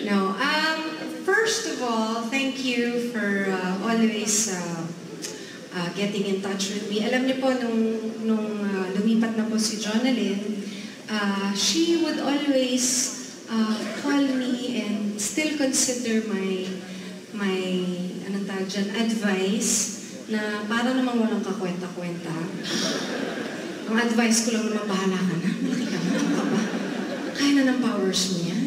No. First of all, thank you for always getting in touch with me. Alam niyo po, nung lumipat na po si Jonalyn, she would always call me and still consider my anong tawag dyan, advice na para namang walang kakwenta-kwenta. Ang advice ko lang naman, bahala ka na. Malaki ka na, ka ba? Kaya na ng powers mo yan.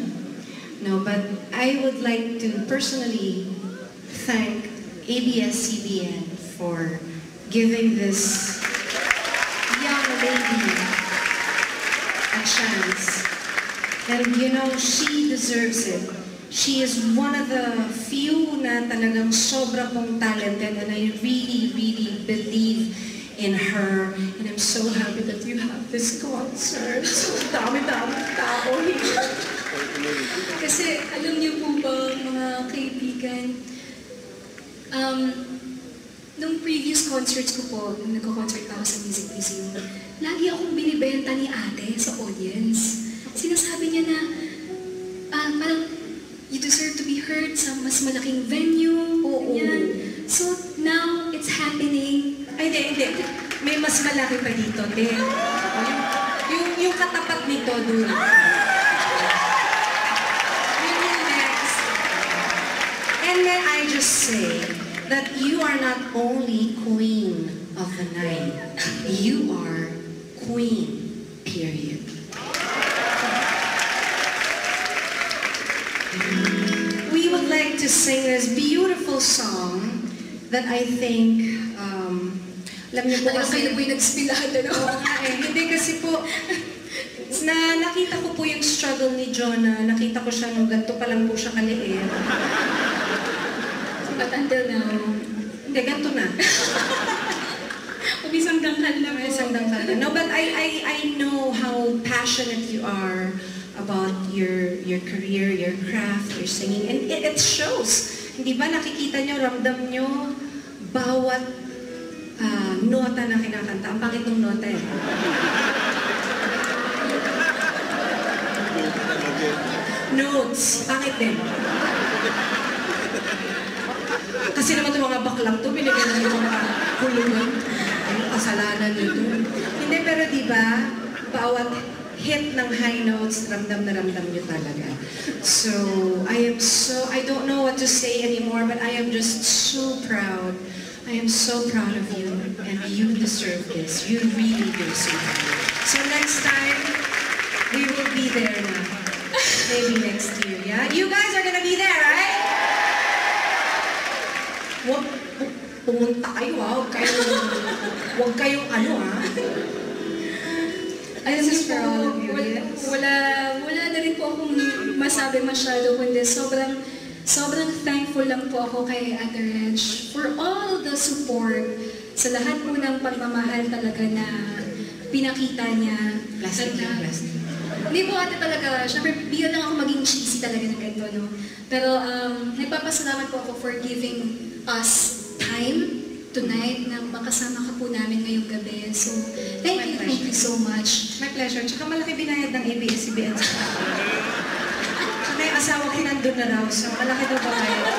No, but I would like to personally thank ABS-CBN for giving this young lady a chance. And you know, she deserves it. She is one of the few na talagang sobra pong talented, and I really, really believe in her. And I'm so happy that you have this concert. So dami-dami tao. Kasi alam niyo po ba, mga kaibigan, nung previous concerts ko po, nung nagko-concert pa ako sa Music Museum, lagi akong binibenta ni ate sa audience. Sinasabi niya na, parang, you deserve to be heard sa mas malaking venue. Oo. Yan. So, now, it's happening. Ay, hindi. May mas malaki pa dito, te. Yung katapat nito, doon. Yun yung next. And then I just say that you are not only queen of the night, you are queen, period. We would like to sing this beautiful song that I think, alam niyo po kasi... Kayo po yung nag-spilahan na Oo nga eh. Hindi kasi po, nakita ko po yung struggle ni Jonah. Nakita ko siya nung ganito pa lang po siya kaliit. But until now, Hindi, ganito na. umisang dangkal na po. Isang dangkal na. No, but I know how passionate you are about your career, your craft, your singing. And it shows. Hindi ba nakikita nyo, ramdam nyo, bawat nota na kinakanta. Ang pangit ng nota eh. Notes. Pangit din. Kasi naman itong mga baklang to, binigyan ng mga kulungan. Ay, kasalanan nito. Hindi, pero diba, bawat hit ng high notes, ramdam na ramdam nyo talaga. So, I don't know what to say anymore, but I am just so proud. I am so proud of you, and you deserve this. You really do, sweetheart. So next time, we will be there na. Maybe next year, yeah? You guys are gonna be there, right? Pumunta kayo, ha? Huwag kayong ano, ha? Alam niyo po, wala na rin po akong masabi masyado, kundi sobrang thankful lang po ako kay Ate Reg for all the support, sa lahat po ng pagmamahal talaga na pinakita niya. Plastic. Hindi po ate talaga, syempre bigyan lang ako maging cheesy talaga ng ganito, no? Pero nagpapasalamat po ako for giving us time tonight na makasama ka po namin ngayong gabi. So, thank you so much. My pleasure. Tsaka malaki binayad ng ABS-CBN sa akin. Tsaka yung asawa ko nandun na raw, so malaki daw bayad ko.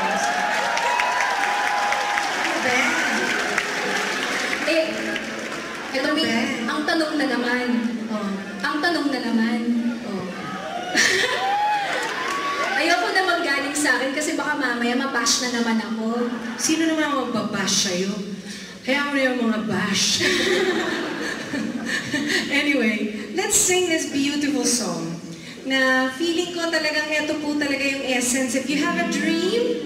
Ben? Ito, ang tanong na naman. Oh. Ang tanong na naman. Oh. Ayoko naman galing sa akin kasi baka mamaya mabash na naman ako. Sino naman ang magbabash sa'yo? Kaya mo yung mga bash. Anyway, let's sing this beautiful song. Na feeling ko talagang ito po talaga yung essence. If you have a dream,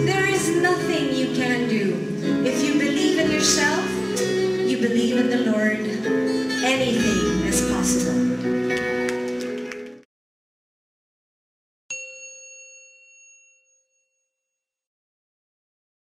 there is nothing you can do. If you believe in yourself, you believe in the Lord, anything is possible.